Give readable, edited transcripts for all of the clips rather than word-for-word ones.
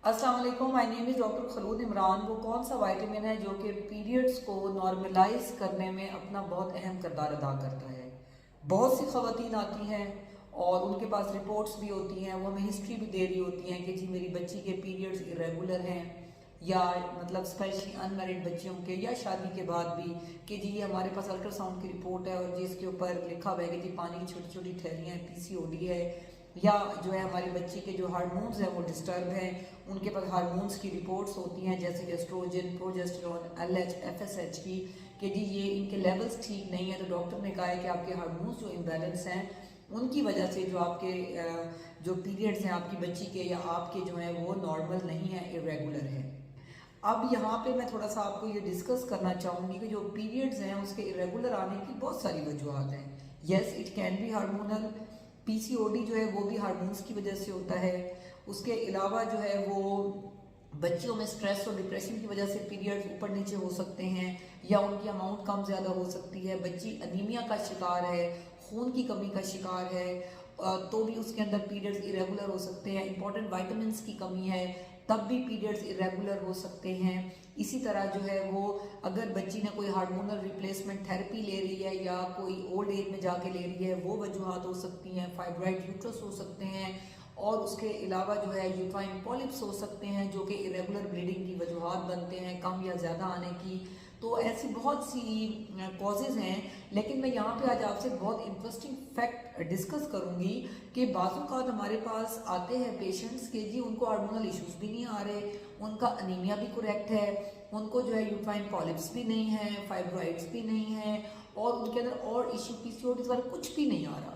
अस्सलाम वालेकुम, my name is doctor Khulood Imran. वो कौन सा विटामिन है जो कि पीरियड्स को नॉर्मलाइज करने में अपना बहुत अहम किरदार अदा करता है। बहुत सी ख़वातीन आती हैं और उनके पास रिपोर्ट्स भी होती हैं, वो हमें हिस्ट्री भी दे रही होती हैं कि जी मेरी बच्ची के पीरियड्स इरेगुलर हैं, या मतलब स्पेशली अनमैरिड बच्चियों के या शादी के बाद भी कि जी ये हमारे पास अल्ट्रासाउंड की रिपोर्ट है और जिसके ऊपर लिखा हुआ है कि जी पानी की छोटी छोटी थैलियाँ हैं, पीसीओडी है, या जो है हमारी बच्ची के जो हार्मोन्स हैं वो डिस्टर्ब हैं, उनके पास हार्मोन्स की रिपोर्ट्स होती हैं जैसे एस्ट्रोजन, प्रोजेस्टेरोन, एलएच, एफएसएच की, कि जी ये इनके लेवल्स ठीक नहीं है, तो डॉक्टर ने कहा है कि आपके हार्मोन्स जो इम्बैलेंस हैं उनकी वजह से जो आपके जो पीरियड्स हैं आपकी बच्ची के या आपके जो हैं वो नॉर्मल नहीं है, इरेगुलर है। अब यहाँ पे मैं थोड़ा सा आपको ये डिस्कस करना चाहूँगी कि जो पीरियड्स हैं उसके इरेगुलर आने की बहुत सारी वजूहत हैं। Yes, it can be hormonal. PCOD जो है वो भी हार्मोन्स की वजह से होता है। उसके अलावा जो है वो बच्चियों में स्ट्रेस और डिप्रेशन की वजह से पीरियड्स ऊपर नीचे हो सकते हैं, या उनकी अमाउंट कम ज़्यादा हो सकती है। बच्ची अनीमिया का शिकार है, खून की कमी का शिकार है, तो भी उसके अंदर पीरियड्स इरेगुलर हो सकते हैं। इंपॉर्टेंट वाइटामिन्स की कमी है तब भी पीरियड्स इरेगुलर हो सकते हैं। इसी तरह जो है वो अगर बच्ची ने कोई हार्मोनल रिप्लेसमेंट थेरेपी ले रही है या कोई ओल्ड एज में जाके ले रही है, वो वजूहत हो सकती हैं। फाइब्राइड यूट्रस हो सकते हैं, और उसके अलावा जो है यूट्राइन पॉलिप्स हो सकते हैं जो कि इरेगुलर ब्लीडिंग की वजूहत बनते हैं, कम या ज़्यादा आने की। तो ऐसी बहुत सी कॉजेज़ हैं, लेकिन मैं यहाँ पे आज आपसे बहुत इंटरेस्टिंग फैक्ट डिस्कस करूँगी कि बाज़ हमारे पास आते हैं पेशेंट्स के जी उनको हार्मोनल इश्यूज भी नहीं आ रहे, उनका अनीमिया भी करेक्ट है, उनको जो है यूट्राइन पॉलिप्स भी नहीं है, फाइब्रॉइड्स भी नहीं है, और उनके अंदर और इशू पीसीओडी वाला कुछ भी नहीं आ रहा,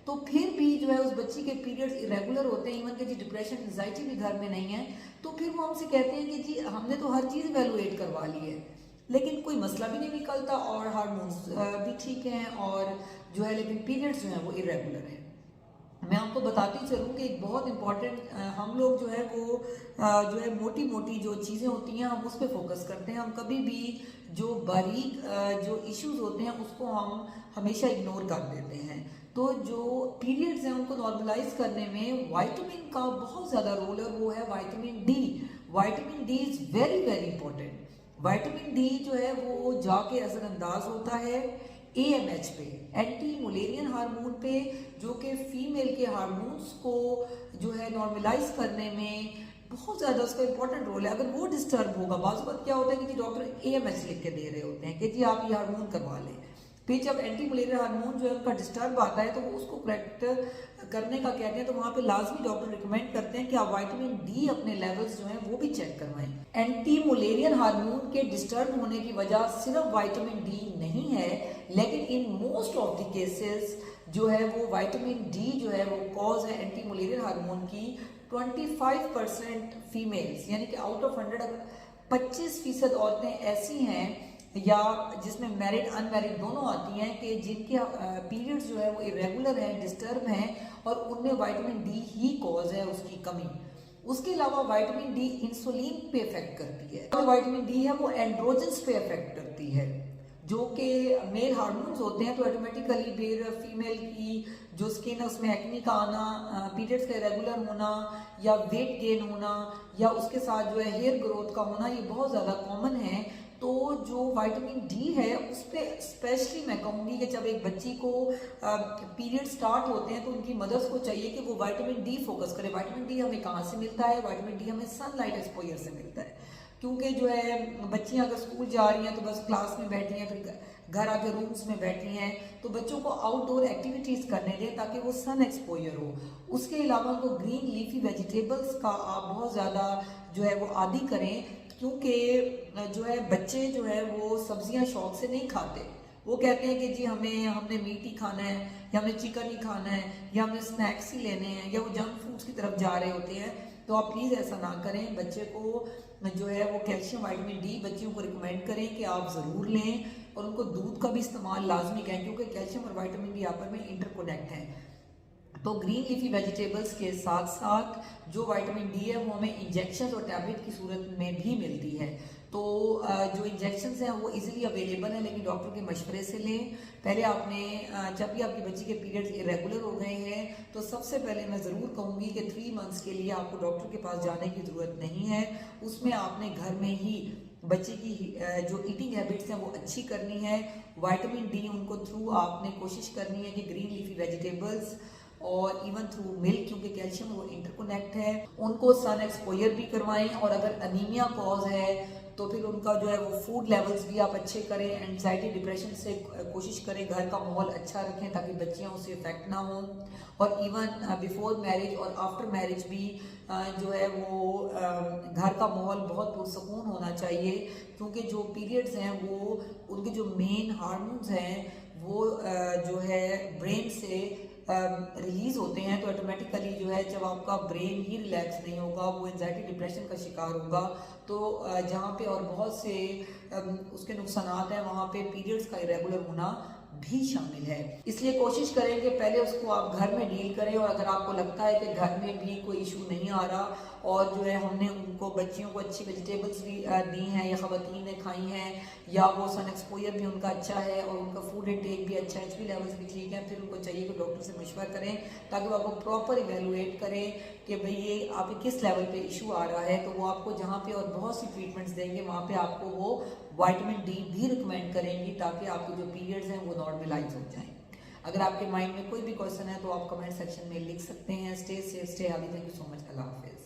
तो फिर भी जो है उस बच्ची के पीरियड्स इरेगुलर होते हैं, इवन के जी डिप्रेशन एंजाइटी भी घर में नहीं है, तो फिर वो हमसे कहते हैं कि जी हमने तो हर चीज़ इवेलुएट करवा ली है लेकिन कोई मसला भी नहीं निकलता और हार्मोन्स भी ठीक हैं, और जो है लेकिन पीरियड्स जो हैं वो इरेगुलर हैं। मैं आपको बताती चलूँ कि एक बहुत इंपॉर्टेंट हम लोग जो है वो जो है मोटी मोटी जो चीज़ें होती हैं हम उस पर फोकस करते हैं। हम कभी भी जो बारीक जो इश्यूज होते हैं उसको हम हमेशा इग्नोर कर देते हैं। तो जो पीरियड्स हैं उनको नॉर्मलाइज करने में विटामिन का बहुत ज़्यादा रोल है, वो है vitamin D. Vitamin D is very very important. Vitamin D जो है वो जाके असरअंदाज होता है एएमएच पे, एंटी मुलेरियन हार्मोन पे, जो कि फीमेल के हार्मोन्स को जो है नॉर्मलाइज करने में बहुत ज़्यादा उसका इंपॉर्टेंट रोल है। अगर वो डिस्टर्ब होगा, बाज़ वक्त क्या होता है कि जी डॉक्टर एएमएच लिख के दे रहे होते हैं कि जी आप ये हार्मोन करवा लें, फिर जब एंटी मलेरिया हार्मोन जो है उनका डिस्टर्ब आता है तो वो उसको करेक्ट करने का कहते हैं, तो वहाँ पे लाजमी डॉक्टर रिकमेंड करते हैं कि आप विटामिन डी अपने लेवल्स जो हैं वो भी चेक करवाएं। एंटी मलेरियन हार्मोन के डिस्टर्ब होने की वजह सिर्फ विटामिन डी नहीं है, लेकिन in most of the cases जो है वो विटामिन डी जो है वो कॉज है एंटी मलेरियन हार्मोन की। 25% फीमेल्स यानी कि आउट ऑफ 100 अगर 25% औरतें ऐसी हैं या जिसमें मैरिड अनमैरिड दोनों आती हैं कि जिनके पीरियड्स जो है वो इरेगुलर हैं, डिस्टर्ब हैं, और उनमें विटामिन डी ही कॉज है उसकी कमी। उसके अलावा विटामिन डी इंसुलिन पे इफेक्ट करती है, तो विटामिन डी है वो एंड्रोजन्स पे इफेक्ट करती है, जो कि मेल हार्मोन्स होते हैं, तो ऑटोमेटिकली फिर फीमेल की जो स्किन है उसमें एक्नी का आना, पीरियड्स का इरेगुलर होना, या वेट गेन होना, या उसके साथ जो है हेयर ग्रोथ का होना, ये बहुत ज़्यादा कॉमन है। तो जो विटामिन डी है उस पर स्पेशली मैं कहूँगी कि जब एक बच्ची को पीरियड स्टार्ट होते हैं तो उनकी मदर्स को चाहिए कि वो विटामिन डी फोकस करे। विटामिन डी हमें कहाँ से मिलता है? विटामिन डी हमें सनलाइट एक्सपोजर से मिलता है, क्योंकि जो है बच्चियाँ अगर स्कूल जा रही हैं तो बस क्लास में बैठी हैं, फिर घर आके रूम्स में बैठी हैं, तो बच्चों को आउटडोर एक्टिविटीज़ करने दें ताकि वो सन एक्सपोजर हो। उसके अलावा उनको ग्रीन लीफी वेजिटेबल्स का आप बहुत ज़्यादा जो है वो आदी करें, क्योंकि जो है बच्चे जो है वो सब्जियां शौक से नहीं खाते। वो कहते हैं कि जी हमने मीट ही खाना है, या हमने चिकन ही खाना है, या हमने स्नैक्स ही लेने हैं, या वो जंक फूड्स की तरफ जा रहे होते हैं। तो आप प्लीज़ ऐसा ना करें। बच्चे को जो है वो कैल्शियम विटामिन डी बच्चियों को रिकमेंड करें कि आप ज़रूर लें, और उनको दूध का भी इस्तेमाल लाजमी करें, क्योंकि कैल्शियम और विटामिन डी आपस में इंटरकोनेक्ट हैं। तो ग्रीन लीफी वेजिटेबल्स के साथ साथ जो विटामिन डी है वो हमें इंजेक्शन और टैबलेट की सूरत में भी मिलती है। तो जो इंजेक्शंस हैं वो इजीली अवेलेबल है, लेकिन डॉक्टर के मशवरे से लें। पहले आपने जब भी आपकी बच्ची के पीरियड्स इरेगुलर हो गए हैं तो सबसे पहले मैं ज़रूर कहूँगी कि 3 मंथ्स के लिए आपको डॉक्टर के पास जाने की ज़रूरत नहीं है। उसमें आपने घर में ही बच्चे की जो ईटिंग हैबिट्स हैं वो अच्छी करनी है। विटामिन डी उनको थ्रू आपने कोशिश करनी है कि ग्रीन लीफी वेजिटेबल्स और इवन थ्रू मिल्क, क्योंकि कैल्शियम वो इंटरकनेक्ट है, उनको सन एक्सपोजर भी करवाएं। और अगर अनीमिया कॉज है तो फिर उनका जो है वो फूड लेवल्स भी आप अच्छे करें। एंजाइटी डिप्रेशन से कोशिश करें घर का माहौल अच्छा रखें ताकि बच्चियां उससे इफेक्ट ना हों। और इवन बिफोर मैरिज और आफ्टर मैरिज भी जो है वो घर का माहौल बहुत पुरसकून होना चाहिए, क्योंकि जो पीरियड्स हैं वो उनके जो मेन हार्मोन्स हैं वो जो है ब्रेन से रिलीज होते हैं। तो ऑटोमेटिकली जो है जब आपका ब्रेन ही रिलैक्स नहीं होगा वो एंजाइटी डिप्रेशन का शिकार होगा। तो जहाँ पे और बहुत से उसके नुकसानात हैं वहाँ पे पीरियड्स का इरेगुलर होना भी शामिल है। इसलिए कोशिश करें कि पहले उसको आप घर में डील करें, और अगर आपको लगता है कि घर में भी कोई इशू नहीं आ रहा और जो है हमने उनको बच्चियों को अच्छी वेजिटेबल्स भी दी हैं या ख़वातीन ने खाई हैं या वो सन एक्सपोजर भी उनका अच्छा है और उनका फूड इनटेक भी अच्छा है, एचबी लेवल्स भी ठीक है, फिर उनको चाहिए कि डॉक्टर से मशवरा करें ताकि वो आपको प्रॉपर इवेलुएट करें कि भाई ये आपके किस लेवल पे इशू आ रहा है। तो वो आपको जहाँ पे और बहुत सी ट्रीटमेंट्स देंगे वहाँ पे आपको वो विटामिन डी भी रिकमेंड करेंगी ताकि आपके जो पीरियड्स हैं वो नॉर्मलाइज हो जाएं। अगर आपके माइंड में कोई भी क्वेश्चन है तो आप कमेंट सेक्शन में लिख सकते हैं। Stay safe, stay healthy. Thank you so much. अल्लाह हाफिज़।